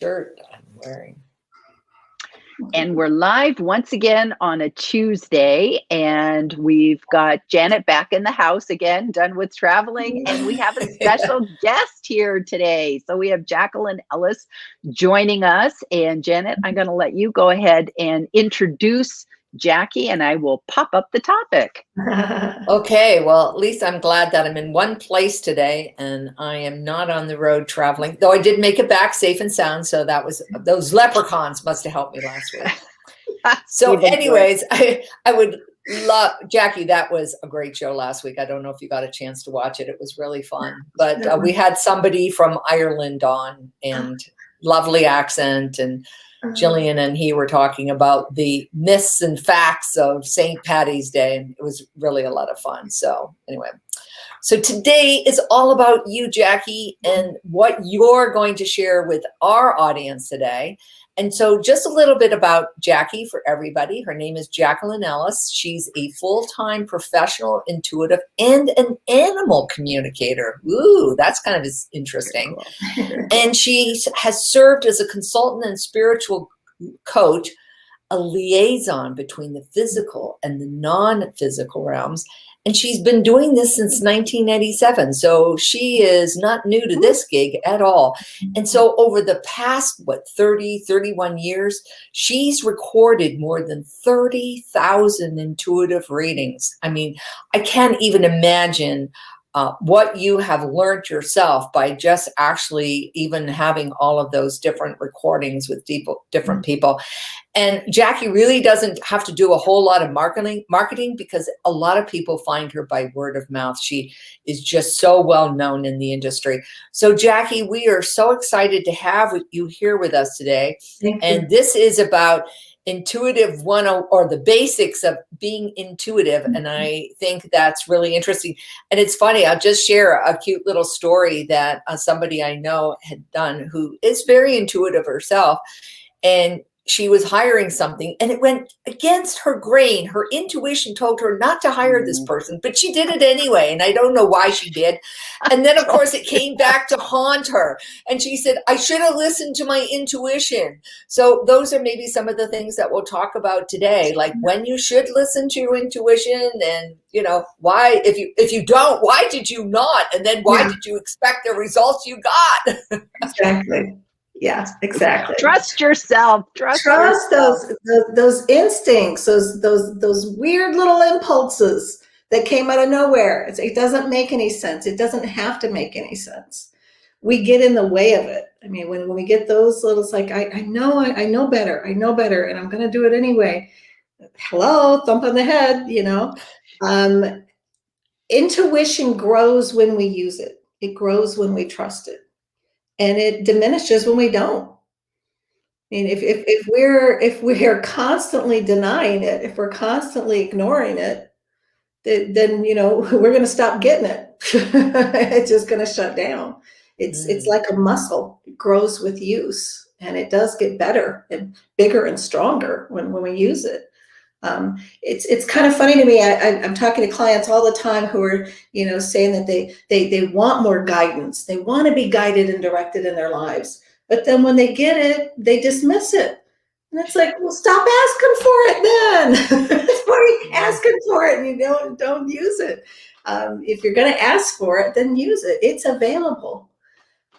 shirt I'm wearing. And we're live once again on a Tuesday, and we've got Janet back in the house again, done with traveling, and we have a special guest here today. So we have Jacquelyne Ellis joining us, and Janet, I'm going to let you go ahead and introduce Jackie, and I will pop up the topic. Okay, well, at least I'm glad that I'm in one place today and I am not on the road traveling, though I did make it back safe and sound. So that was, those leprechauns must have helped me last week. So anyways, I would love, Jackie, that was a great show last week. I don't know if you got a chance to watch it. It was really fun. But we had somebody from Ireland on, and lovely accent, and Gillian and he were talking about the myths and facts of St. Patty's Day, and it was really a lot of fun. So anyway, so today is all about you, Jackie, and what you're going to share with our audience today. And so just a little bit about Jackie for everybody. Her name is Jacquelyne Ellis. She's a full-time professional intuitive and an animal communicator. Ooh, that's kind of interesting. And she has served as a consultant and spiritual coach, a liaison between the physical and the non-physical realms. And she's been doing this since 1987. So she is not new to this gig at all. And so over the past, 31 years, she's recorded more than 30,000 intuitive readings. I mean, I can't even imagine what you have learned yourself by just actually even having all of those different recordings with different people. And Jackie really doesn't have to do a whole lot of marketing because a lot of people find her by word of mouth. She is just so well known in the industry. So Jackie, we are so excited to have you here with us today. And this is about intuitive or the basics of being intuitive. And I think that's really interesting. And it's funny, I'll just share a cute little story that somebody I know had done who is very intuitive herself. And she was hiring something and it went against her grain. Her intuition told her not to hire this person, but she did it anyway. And I don't know why she did. And then of course it came back to haunt her. And she said, I should have listened to my intuition. So those are maybe some of the things that we'll talk about today, like when you should listen to your intuition and, you know, why, if you don't, why did you not? And then why did you expect the results you got? Exactly. Yeah, exactly. Trust yourself. Trust those instincts, those weird little impulses that came out of nowhere. It doesn't make any sense. It doesn't have to make any sense. We get in the way of it. I mean, when we get those little, it's like, I know better, and I'm going to do it anyway. Hello, thump on the head, you know. Intuition grows when we use it. It grows when we trust it. And it diminishes when we don't. I mean, if we're constantly denying it, if we're constantly ignoring it, then you know we're going to stop getting it. It's just going to shut down. It's like a muscle. It grows with use, and it does get better and bigger and stronger when we use it. It's kind of funny to me. I'm talking to clients all the time who are, you know, saying that they want more guidance. They want to be guided and directed in their lives. But then when they get it, they dismiss it. And it's like, well, stop asking for it then. Why are you asking for it and you don't use it? If you're going to ask for it, then use it. It's available.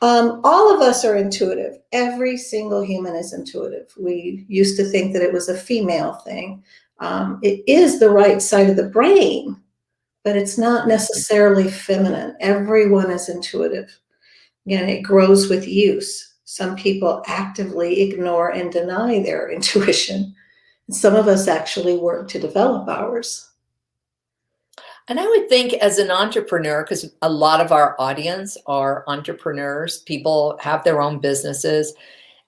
All of us are intuitive. Every single human is intuitive. We used to think that it was a female thing. It is the right side of the brain, but it's not necessarily feminine. Everyone is intuitive. Again, it grows with use. Some people actively ignore and deny their intuition. And some of us actually work to develop ours. And I would think as an entrepreneur, because a lot of our audience are entrepreneurs, people have their own businesses.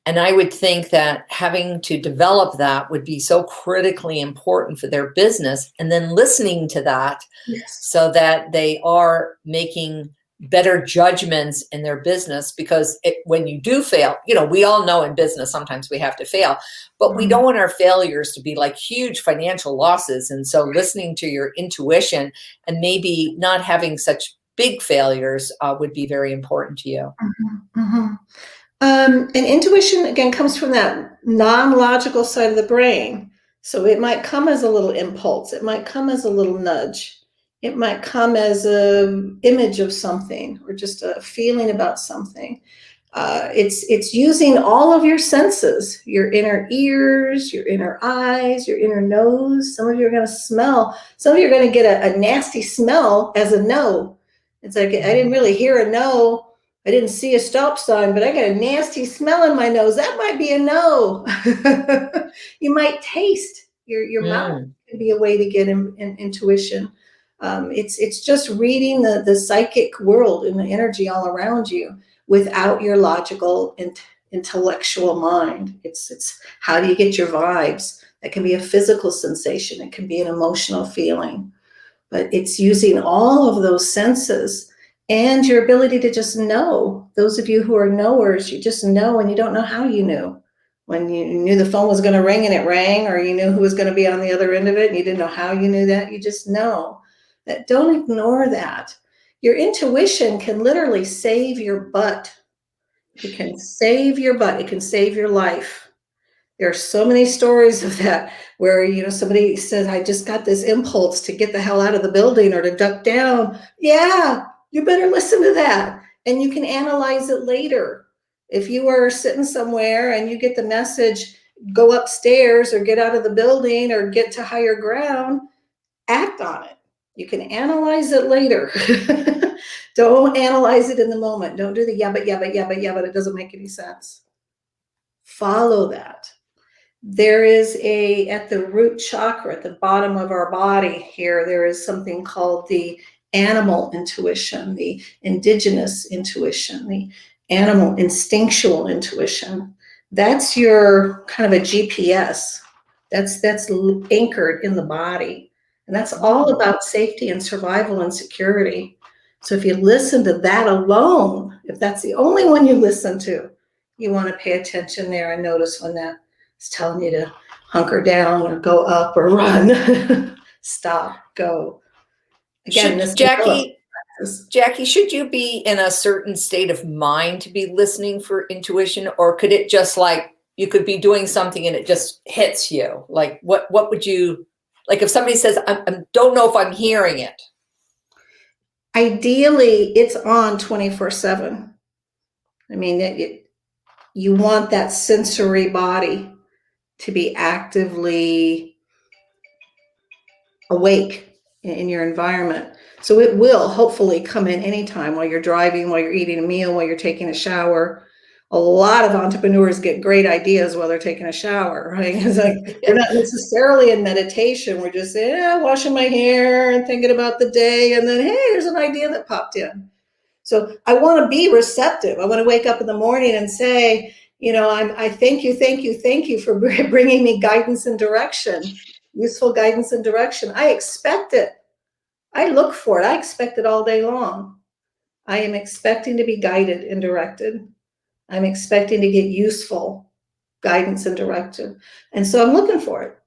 And I would think that having to develop that would be so critically important for their business, and then listening to that so that they are making better judgments in their business. Because when you do fail, you know, we all know in business, sometimes we have to fail, but we don't want our failures to be like huge financial losses. And so listening to your intuition and maybe not having such big failures would be very important to you. And intuition, again, comes from that non-logical side of the brain. So it might come as a little impulse. It might come as a little nudge. It might come as an image of something or just a feeling about something. It's using all of your senses, your inner ears, your inner eyes, your inner nose. Some of you are going to smell. Some of you are going to get a nasty smell as a no. It's like, I didn't really hear a no. I didn't see a stop sign, but I got a nasty smell in my nose. That might be a no. You might taste your mouth. Could be a way to get intuition. It's just reading the psychic world and the energy all around you without your logical and intellectual mind. It's how do you get your vibes? That can be a physical sensation. It can be an emotional feeling. But it's using all of those senses and your ability to just know. Those of you who are knowers, you just know, and you don't know how you knew. When you knew the phone was going to ring and it rang, or you knew who was going to be on the other end of it and you didn't know how you knew that, you just know. That don't ignore that. Your intuition can literally save your butt. It can save your butt. It can save your life. There are so many stories of that where, somebody says, I just got this impulse to get the hell out of the building or to duck down. Yeah, you better listen to that. And you can analyze it later. If you are sitting somewhere and you get the message, go upstairs or get out of the building or get to higher ground, act on it. You can analyze it later. Don't analyze it in the moment. Don't do the yeah, but it doesn't make any sense. Follow that. There is at the root chakra, at the bottom of our body here, there is something called the animal intuition, the indigenous intuition, the animal instinctual intuition. That's your kind of a GPS. That's anchored in the body. And that's all about safety and survival and security. So if you listen to that alone, if that's the only one you listen to, you want to pay attention there and notice when that is telling you to hunker down or go up or run. Stop, go. Again, Jackie, should you be in a certain state of mind to be listening for intuition, or could it just you could be doing something and it just hits you? Like what would you, if somebody says, I don't know if I'm hearing it? Ideally, it's on 24/7. I mean, you want that sensory body to be actively awake in your environment. So it will hopefully come in anytime, while you're driving, while you're eating a meal, while you're taking a shower. A lot of entrepreneurs get great ideas while they're taking a shower, right? It's like we're not necessarily in meditation. We're just washing my hair and thinking about the day. And then, hey, there's an idea that popped in. So I want to be receptive. I want to wake up in the morning and say, I thank you for bringing me guidance and direction, useful guidance and direction. I expect it. I look for it. I expect it all day long. I am expecting to be guided and directed. I'm expecting to get useful guidance and direction. And so I'm looking for it.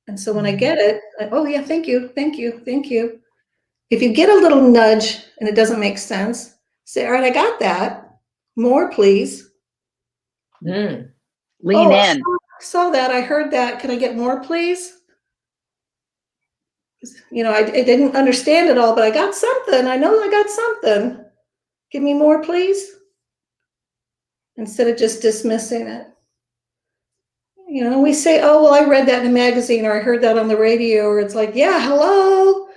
And so when I get it, oh yeah, thank you. If you get a little nudge and it doesn't make sense, say, all right, I got that. More, please. Lean in. I saw that. I heard that. Can I get more, please? I didn't understand it all, but I got something. I know I got something. Give me more, please. Instead of just dismissing it. We say, oh, well, I read that in a magazine, or I heard that on the radio, or it's like, yeah, hello.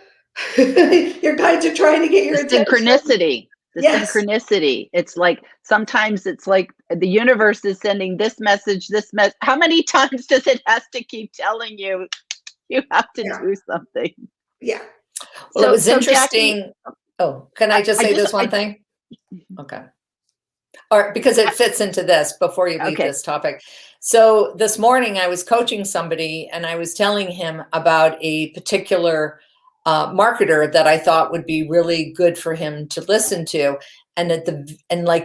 Your guides are trying to get your attention. Synchronicity. Synchronicity. It's like, sometimes it's like the universe is sending this message, How many times does it have to keep telling you have to do something? Yeah. Well, it was interesting. Jackie, can I just say this one thing? Okay. Or because it fits into this before you leave this topic. So this morning I was coaching somebody and I was telling him about a particular marketer that I thought would be really good for him to listen to. And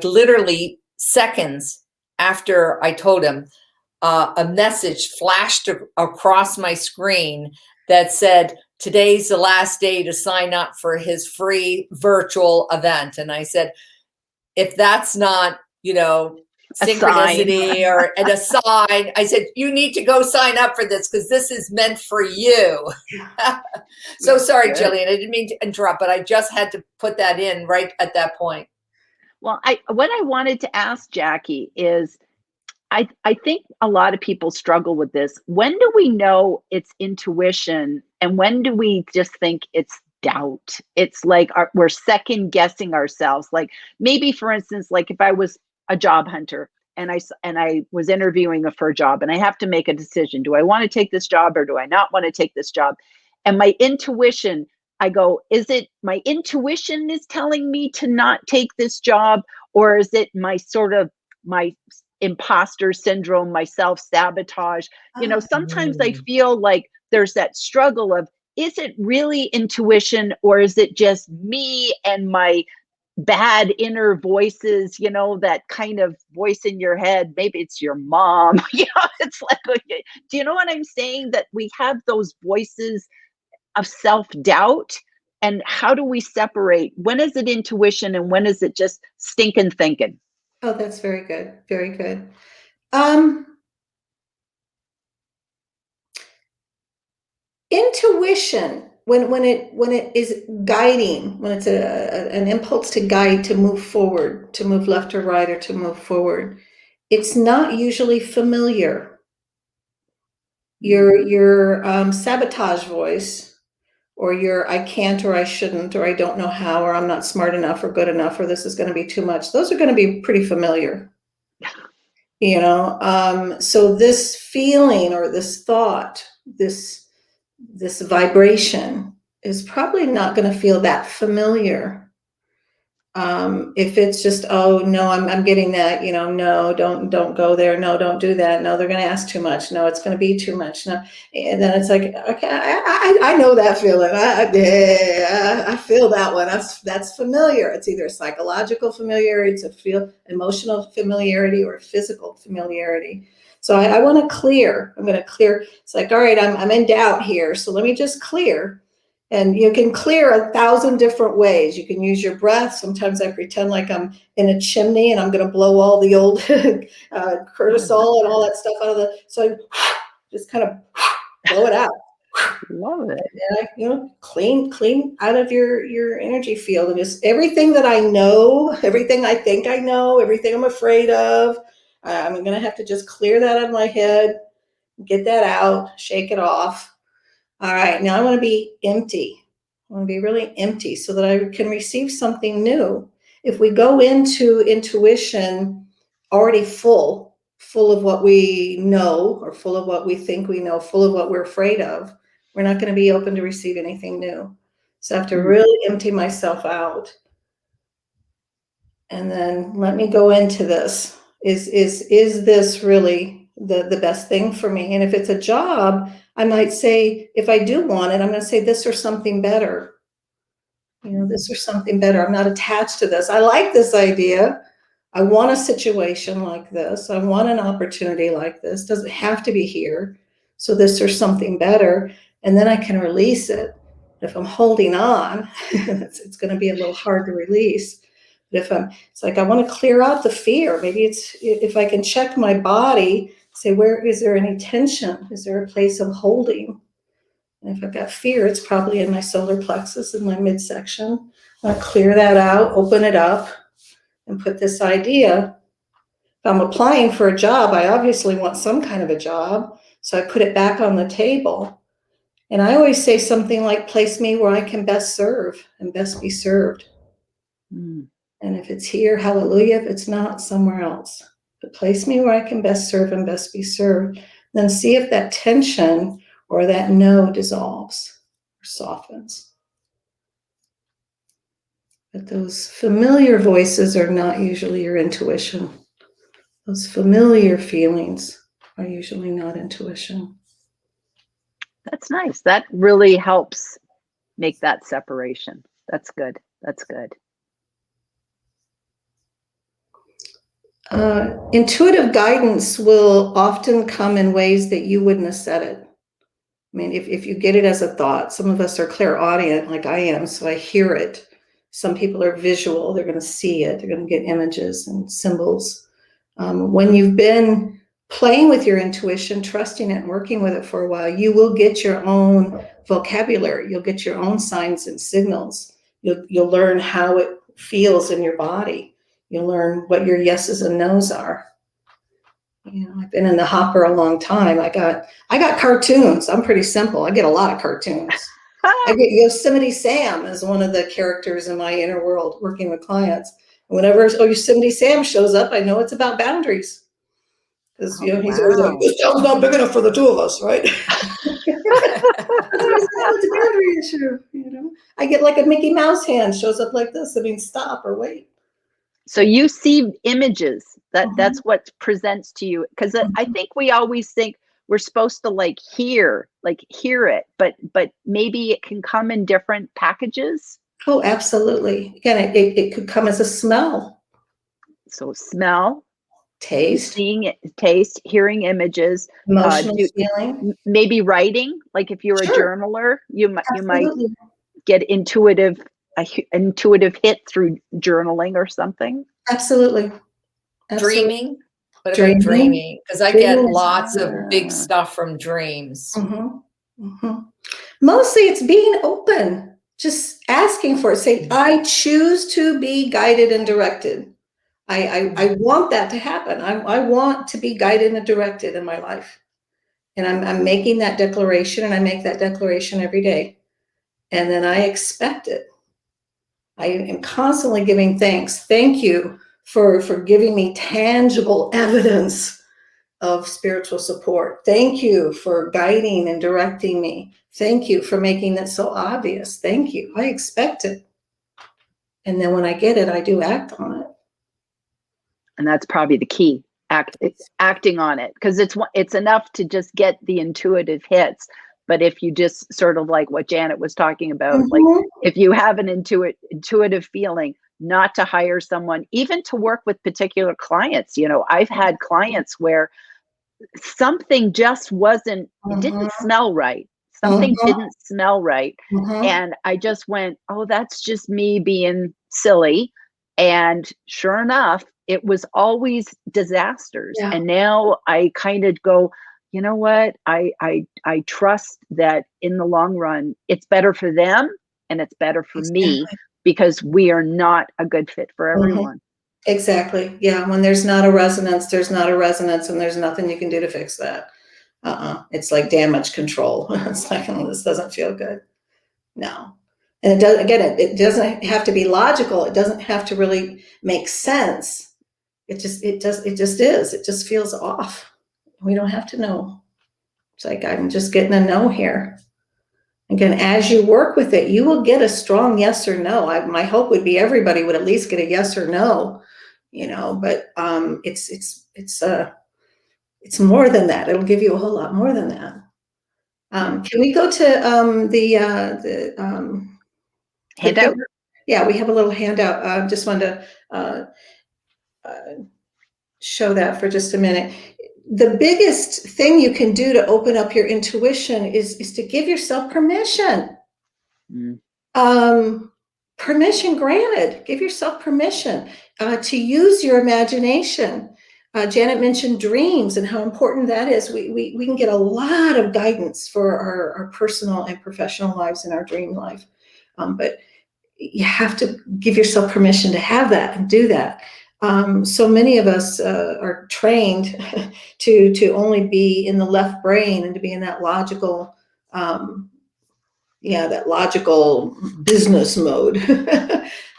literally seconds after I told him, a message flashed across my screen that said, today's the last day to sign up for his free virtual event. And I said, if that's not, synchronicity or a sign. I said, you need to go sign up for this because this is meant for you. So sorry, Good. Gillian, I didn't mean to interrupt, but I just had to put that in right at that point. Well, what I wanted to ask Jackie is, I think a lot of people struggle with this. When do we know it's intuition, and when do we just think it's doubt? It's like we're second guessing ourselves. Like maybe, for instance, like if I was a job hunter and I was interviewing for a job and I have to make a decision. Do I want to take this job or do I not want to take this job? And my intuition, I go, is it my intuition is telling me to not take this job, or is it my imposter syndrome, my self-sabotage? Sometimes I feel like there's that struggle of, is it really intuition, or is it just me and my bad inner voices, that kind of voice in your head? Maybe it's your mom. It's like, do you know what I'm saying? That we have those voices of self-doubt. And how do we separate? When is it intuition and when is it just stinking thinking? Oh, that's very good. Very good. Intuition, when it is guiding, when it's an impulse to guide, to move forward, to move left or right, or to move forward, it's not usually familiar. Your sabotage voice, or your I can't, or I shouldn't, or I don't know how, or I'm not smart enough, or good enough, or this is going to be too much. Those are going to be pretty familiar. So this feeling or this thought, this vibration is probably not going to feel that familiar. If it's just, oh no, I'm getting that, no, don't go there. No, don't do that. No, they're going to ask too much. No, it's going to be too much. No. And then it's like, okay, I know that feeling. I feel that one. That's familiar. It's either a psychological familiarity, it's a emotional familiarity, or physical familiarity. So I want to clear. I'm going to clear. It's like, all right, I'm in doubt here. So let me just clear. And you can clear 1,000 different ways. You can use your breath. Sometimes I pretend like I'm in a chimney and I'm going to blow all the old cortisol and all that stuff out of so I just kind of blow it out. Love it. And I, clean out of your energy field, and just everything that I know, everything I think I know, everything I'm afraid of, I'm going to have to just clear that out of my head, get that out, shake it off. All right, now I want to be empty. I want to be really empty so that I can receive something new. If we go into intuition already full of what we know, or full of what we think we know, full of what we're afraid of, we're not going to be open to receive anything new. So I have to really empty myself out. And then let me go into this. Is this really the best thing for me? And if it's a job, I might say, if I do want it, I'm going to say this or something better. This or something better. I'm not attached to this. I like this idea. I want a situation like this. I want an opportunity like this. Doesn't have to be here. So this or something better. And then I can release it. If I'm holding on, it's going to be a little hard to release. But it's like, I want to clear out the fear. Maybe it's, if I can check my body, say, where is there any tension? Is there a place of holding? And if I've got fear, it's probably in my solar plexus, in my midsection. I'll clear that out, open it up, and put this idea. If I'm applying for a job, I obviously want some kind of a job. So I put it back on the table. And I always say something like, place me where I can best serve and best be served. And if it's here, hallelujah. If it's not, somewhere else. But place me where I can best serve and best be served. Then see if that tension or that no dissolves or softens. But those familiar voices are not usually your intuition. Those familiar feelings are usually not intuition. That's nice. That really helps make that separation. That's good. That's good. Intuitive guidance will often come in ways that you wouldn't have said it. I mean, if you get it as a thought, some of us are clairaudient like I am, so I hear it. Some people are visual, they're going to see it, they're going to get images and symbols. When you've been playing with your intuition, trusting it, and working with it for a while, you will get your own vocabulary. You'll get your own signs and signals. You'll learn how it feels in your body. You'll learn what your yeses and nos are. You know, I've been in the hopper a long time. I got cartoons. I'm pretty simple. I get a lot of cartoons. I get Yosemite Sam as one of the characters in my inner world working with clients. And whenever Yosemite Sam shows up, I know it's about boundaries. Because he's always like, this town's not big enough for the two of us, right? It's a boundary issue, you know. I get like a Mickey Mouse hand shows up like this. I mean, stop or wait. So you see images, that's what presents to you, because I think we always think we're supposed to like hear it, but maybe it can come in different packages. Oh, absolutely. Again, it could come as a smell. So smell, taste, seeing it, taste, hearing images, emotional feeling, maybe writing. Like if you're sure. a journaler, you might get intuitive hit through journaling or something. Absolutely. Dreaming. What about dreaming? Because I get lots of big stuff from dreams. Mostly it's being open, just asking for it. Say, I choose to be guided and directed. I want that to happen. I want to be guided and directed in my life. And I'm making that declaration, and I make that declaration every day. And then I expect it. I am constantly giving thanks. Thank you for giving me tangible evidence of spiritual support. Thank you for guiding and directing me. Thank you for making it so obvious. Thank you. I expect it. And then when I get it, I do act on it. And that's probably the key, acting on it, because it's enough to just get the intuitive hits. But if you just sort of like what Janet was talking about, like if you have an intuitive feeling, not to hire someone, even to work with particular clients. You know, I've had clients where something just wasn't, it didn't smell right. Something didn't smell right. And I just went, oh, that's just me being silly. And sure enough, it was always disasters. Yeah. And now I kind of go, you know what? I trust that in the long run, it's better for them and it's better for me, because we are not a good fit for everyone. Exactly. Yeah. When there's not a resonance, there's not a resonance, and there's nothing you can do to fix that. It's like damage control. It's like, oh, this doesn't feel good. No. And it does, again, it doesn't have to be logical. It doesn't have to really make sense. It just is. It just feels off. We don't have to know. It's like, I'm just getting a no here. Again, as you work with it, you will get a strong yes or no. My hope would be everybody would at least get a yes or no, you know, but it's more than that. It'll give you a whole lot more than that. Can we go to the handout? Yeah, we have a little handout. Just wanted to show that for just a minute. The biggest thing you can do to open up your intuition is to give yourself permission. Permission granted. Give yourself permission to use your imagination. Janet mentioned dreams and how important that is. We can get a lot of guidance for our personal and professional lives in our dream life. But you have to give yourself permission to have that and do that. So many of us are trained to only be in the left brain and to be in that logical, that logical business mode.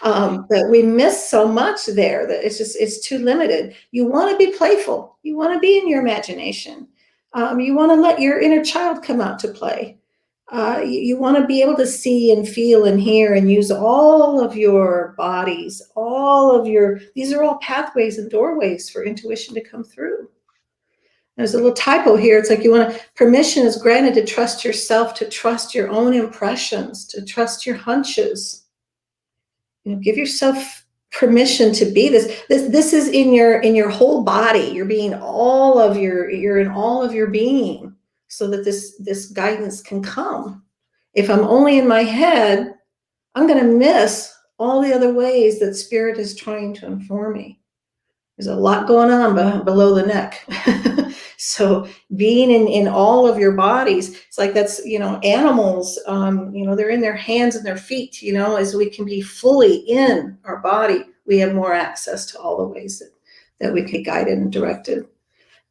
But we miss so much there that it's too limited. You want to be playful. You want to be in your imagination. You want to let your inner child come out to play. You want to be able to see and feel and hear and use all of your bodies, these are all pathways and doorways for intuition to come through. There's a little typo here. It's like permission is granted to trust yourself, to trust your own impressions, to trust your hunches. You know, give yourself permission to be this. This is in your whole body. You're in all of your being, so that this guidance can come. If I'm only in my head, I'm going to miss all the other ways that Spirit is trying to inform me. There's a lot going on below the neck. So being in all of your bodies, it's like that's, animals, they're in their hands and their feet, as we can be fully in our body, we have more access to all the ways that we can be guided and directed.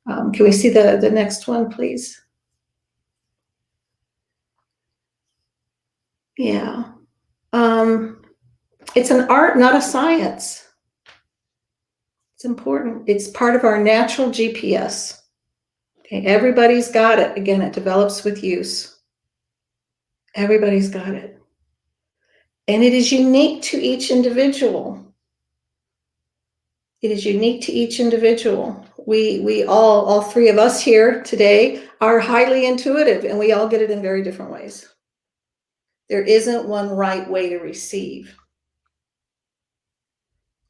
Can we see the next one, please? Yeah. It's an art, not a science. It's important. It's part of our natural GPS. Okay, everybody's got it. Again, it develops with use. Everybody's got it. And it is unique to each individual. It is unique to each individual. We all three of us here today are highly intuitive, and we all get it in very different ways. There isn't one right way to receive.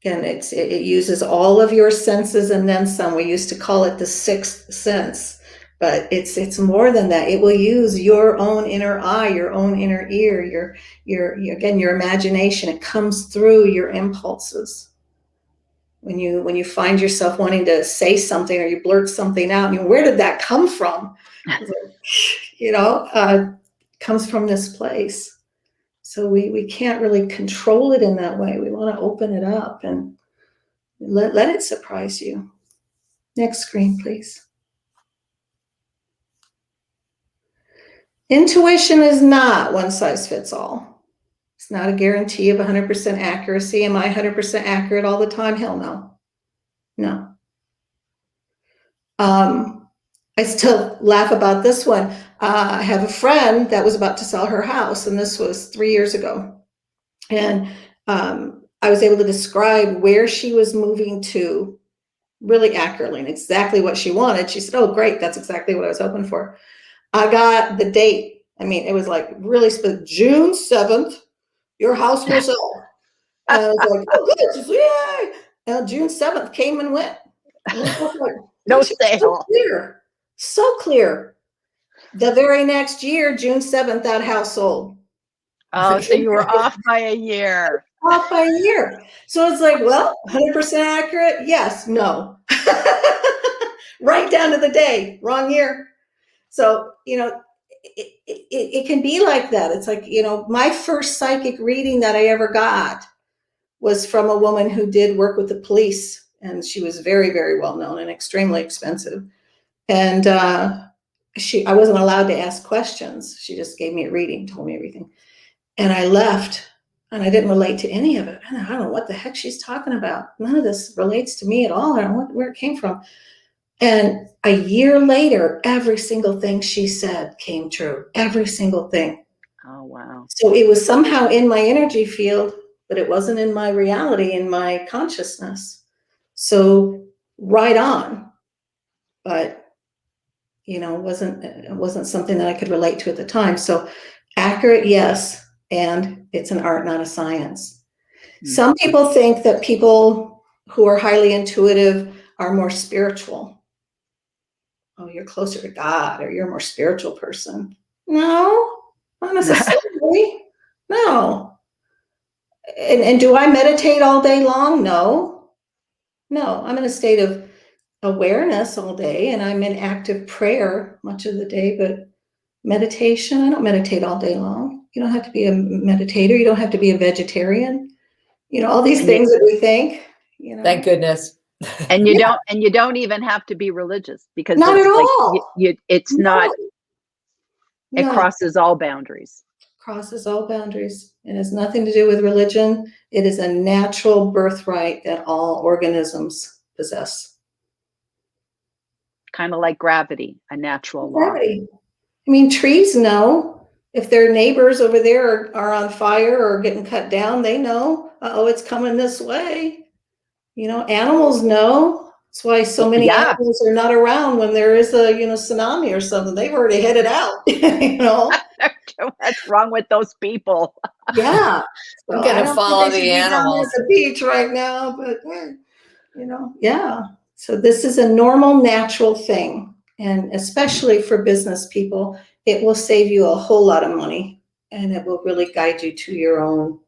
Again, it uses all of your senses and then some. We used to call it the sixth sense, but it's more than that. It will use your own inner eye, your own inner ear, your imagination. It comes through your impulses. When you find yourself wanting to say something or you blurt something out, where did that come from? Comes from this place. So we can't really control it in that way. We want to open it up and let it surprise you. Next screen, please. Intuition is not one size fits all. It's not a guarantee of 100% accuracy. Am I 100% accurate all the time? Hell no. No. I still laugh about this one. I have a friend that was about to sell her house, and this was 3 years ago. And I was able to describe where she was moving to really accurately and exactly what she wanted. She said, "Oh, great. That's exactly what I was hoping for." I got the date. I mean, it was like really June 7th, your house will sell. And I was like, "Oh, good. She said, yay." And June 7th came and went. And I was like, No sale. So clear. So clear. The very next year, June 7th, that house sold. Oh, so you were off by a year. Off by a year. So it's like, well, 100% accurate? Yes, no. Right down to the day, wrong year. So, it can be like that. It's like, my first psychic reading that I ever got was from a woman who did work with the police. And she was very, very well known and extremely expensive. And I wasn't allowed to ask questions. She just gave me a reading, told me everything. And I left and I didn't relate to any of it. I don't know what the heck she's talking about. None of this relates to me at all. I don't know where it came from. And a year later, every single thing she said came true. Every single thing. Oh, wow. So it was somehow in my energy field, but it wasn't in my reality, in my consciousness. So right on. But it wasn't something that I could relate to at the time. So accurate, yes. And it's an art, not a science. Mm-hmm. Some people think that people who are highly intuitive are more spiritual. Oh, you're closer to God, or you're a more spiritual person. No, not necessarily. No. And do I meditate all day long? No. I'm in a state of awareness all day, and I'm in active prayer much of the day, but meditation, I don't meditate all day long. You don't have to be a meditator. You don't have to be a vegetarian. All these things that we think, Thank goodness. And you don't even have to be religious, because not at all. It's not. It crosses all boundaries. Crosses all boundaries. It has nothing to do with religion. It is a natural birthright that all organisms possess. Kind of like gravity, a natural law. Gravity. I mean, trees know if their neighbors over there are on fire or getting cut down. They know, it's coming this way. Animals know. That's why so many animals are not around when there is a tsunami or something. They've already headed out. What's wrong with those people? Yeah, so I'm gonna follow the animals at the beach right now, but yeah. So this is a normal, natural thing, and especially for business people, it will save you a whole lot of money, and it will really guide you to your own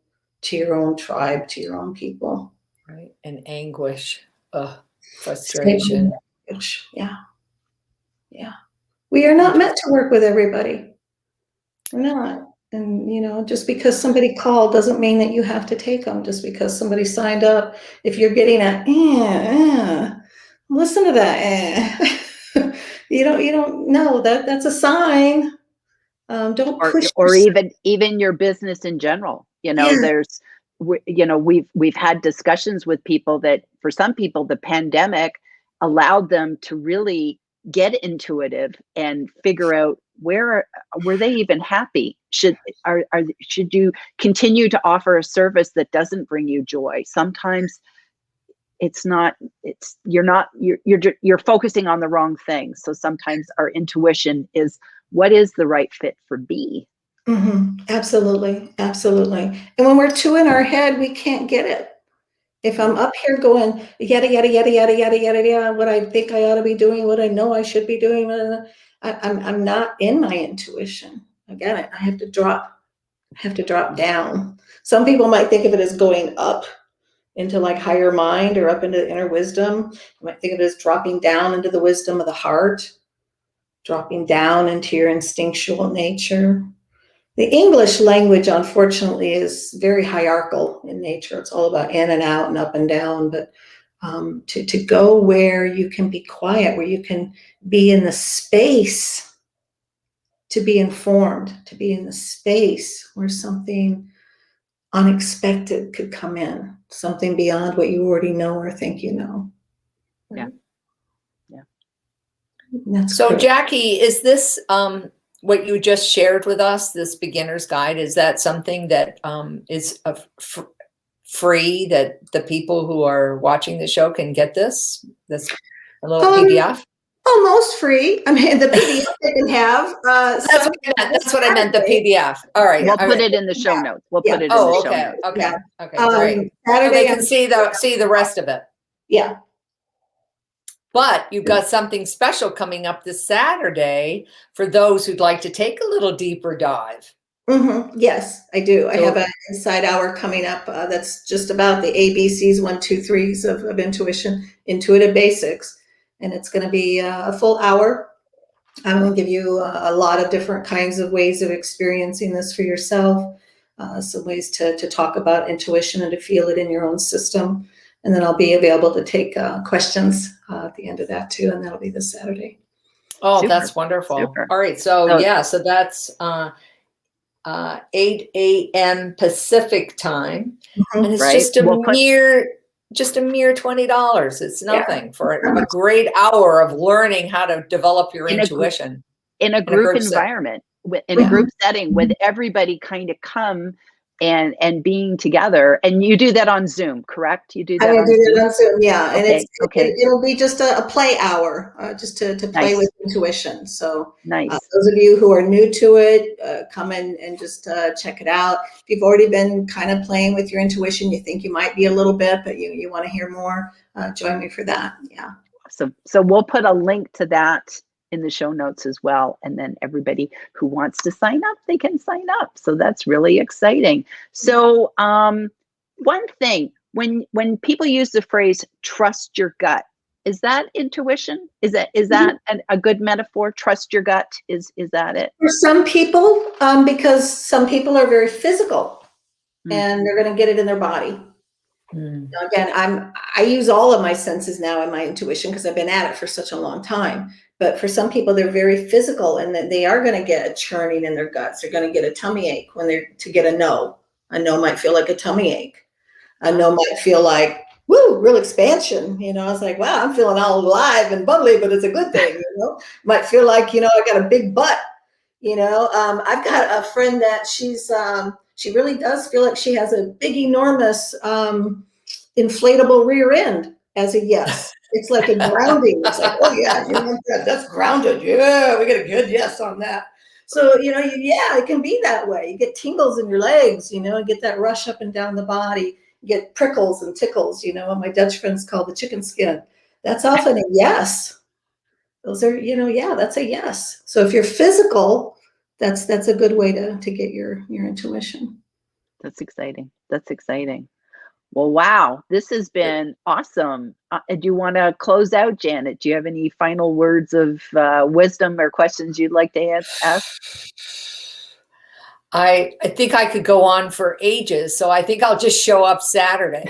tribe, to your own people. Right, and anguish. Ugh. frustration. Yeah. Yeah. We are not meant to work with everybody. We're not. And, you know, just because somebody called doesn't mean that you have to take them. Just because somebody signed up, if you're getting a, listen to that. You don't know that's a sign. Don't push Or yourself. even your business in general. You know, Yeah. we've had discussions with people that for some people the pandemic allowed them to really get intuitive and figure out were they even happy? Should you continue to offer a service that doesn't bring you joy? Sometimes you're focusing on the wrong thing. So sometimes our intuition is, what is the right fit for me? Absolutely. Absolutely. And when we're too in our head, we can't get it. If I'm up here going yada yada yada yada yada yada yada, what I think I ought to be doing, what I know I should be doing, I'm not in my intuition. Again, I have to drop down. Some people might think of it as going up into like higher mind or up into inner wisdom. You might think of it as dropping down into the wisdom of the heart, dropping down into your instinctual nature. The English language, unfortunately, is very hierarchical in nature. It's all about in and out and up and down. But to go where you can be quiet, where you can be in the space to be informed, to be in the space where something unexpected could come in, something beyond what you already know or think you know. Yeah. That's So critical. Jackie, is this what you just shared with us, this beginner's guide? Is that something that is free, that the people who are watching the show can get this a little PDF? Almost free. I mean, the PDF they can have. That's what I meant, the PDF. All right. We'll all put right. it in the show notes. We'll put it in the Oh, show okay. notes. Okay. Yeah. Okay. Great. So Saturday, they can see the rest of it. Yeah. But you've got something special coming up this Saturday for those who'd like to take a little deeper dive. Yes, I do. I So- have an inside hour coming up that's just about the ABCs, 1, 2, 3s of intuition, intuitive basics. And it's going to be a full hour. I'm going to give you a lot of different kinds of ways of experiencing this for yourself, some ways to talk about intuition and to feel it in your own system. And then I'll be available to take questions at the end of that too. And that'll be this Saturday. Oh, Super. that's wonderful. Super. All right. So that's 8 a.m. Pacific time. And it's Right. just a mere $20. It's nothing for a great hour of learning how to develop your intuition. In a group environment, in a group setting with everybody kind of come and being together. And you do that on Zoom, correct? You do that on Zoom? Yeah. And Okay. it'll be just a play hour, just to play with intuition. So nice. Those of you who are new to it, come in and just check it out. If you've already been kind of playing with your intuition, you think you might be a little bit, but you want to hear more, join me for that. Yeah. So we'll put a link to that in the show notes as well. And then everybody who wants to sign up, they can sign up. So that's really exciting. So one thing, when people use the phrase, trust your gut, is that intuition? Is that a good metaphor? Trust your gut. Is that it? For some people, because some people are very physical and they're going to get it in their body. Now, again, I use all of my senses now in my intuition because I've been at it for such a long time. But for some people, they're very physical, and that they are going to get a churning in their guts. They're going to get a tummy ache when they're to get a no. A no might feel like a tummy ache. A no might feel like, woo, real expansion. You know, it's like, wow, I'm feeling all alive and bubbly, but it's a good thing. You know, might feel like, I got a big butt. I've got a friend that she really does feel like she has a big, enormous inflatable rear end as a yes. It's like a grounding. It's like, oh yeah, that's grounded. Yeah, we get a good yes on that. So, it can be that way. You get tingles in your legs, and get that rush up and down the body. You get prickles and tickles, what my Dutch friends call the chicken skin. That's often a yes. Those are, that's a yes. So if you're physical, that's a good way to get your intuition. That's exciting. That's exciting. Well, wow, this has been awesome. Do you want to close out, Janet? Do you have any final words of wisdom or questions you'd like to ask? I think I could go on for ages, so I think I'll just show up Saturday.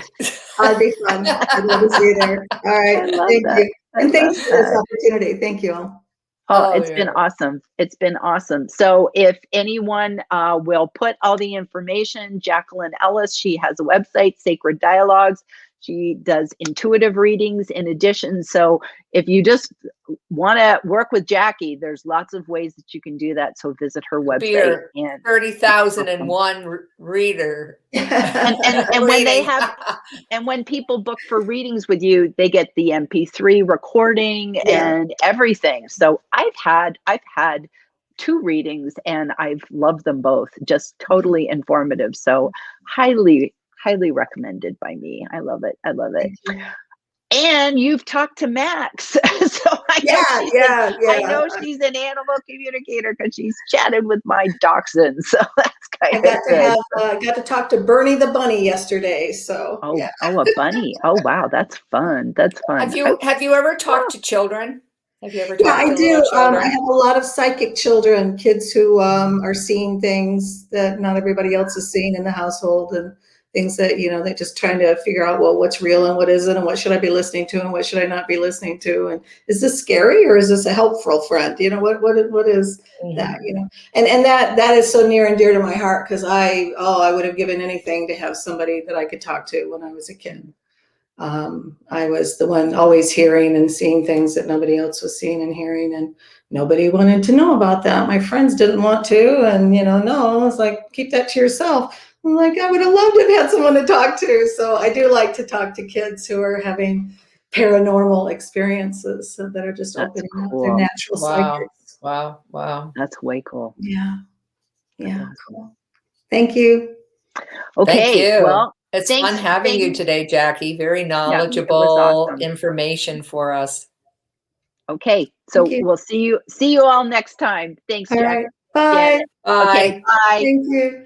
That'd be fun. I'd love to see you there. All right. I love Thank that. you. And thank love you for this that. opportunity. Thank you all. Oh, Oh, it's been yeah. awesome. It's been awesome. So if anyone will put all the information, Jacquelyne Ellis, she has a website, Sacred Dialogues. She does intuitive readings in addition. So if you just want to work with Jackie, there's lots of ways that you can do that. So visit her website. Beer, And 30,001 reader. and when they have, and when people book for readings with you, they get the MP3 recording and everything. So I've had 2 readings and I've loved them both. Just totally informative. So highly recommended by me. I love it. I love it. And you've talked to Max. So I know she's an animal communicator because she's chatted with my dachshund. So that's kind of good. I got to talk to Bernie the bunny yesterday. So a bunny. Oh wow, that's fun. That's fun. Have you ever talked to children? Have you ever talked I to do. little children? I have a lot of psychic children, kids who are seeing things that not everybody else is seeing in the household, and things that, they're just trying to figure out, well, what's real and what isn't, and what should I be listening to and what should I not be listening to, and is this scary or is this a helpful friend? What is that? And that is so near and dear to my heart, because I would have given anything to have somebody that I could talk to when I was a kid. I was the one always hearing and seeing things that nobody else was seeing and hearing, and nobody wanted to know about that. My friends didn't want to, and no, I was like, keep that to yourself. I'm like, I would have loved to have had someone to talk to. So I do like to talk to kids who are having paranormal experiences, so that are just opening up their natural psychics. Wow. That's way cool. Yeah. Awesome. Cool. Thank you. Okay. Thank you. Well, it's fun having you today, Jackie. Very knowledgeable awesome. information for us. Okay. So we'll see you all next time. Thanks, Jack. All right. Bye. Okay. Bye. Thank you.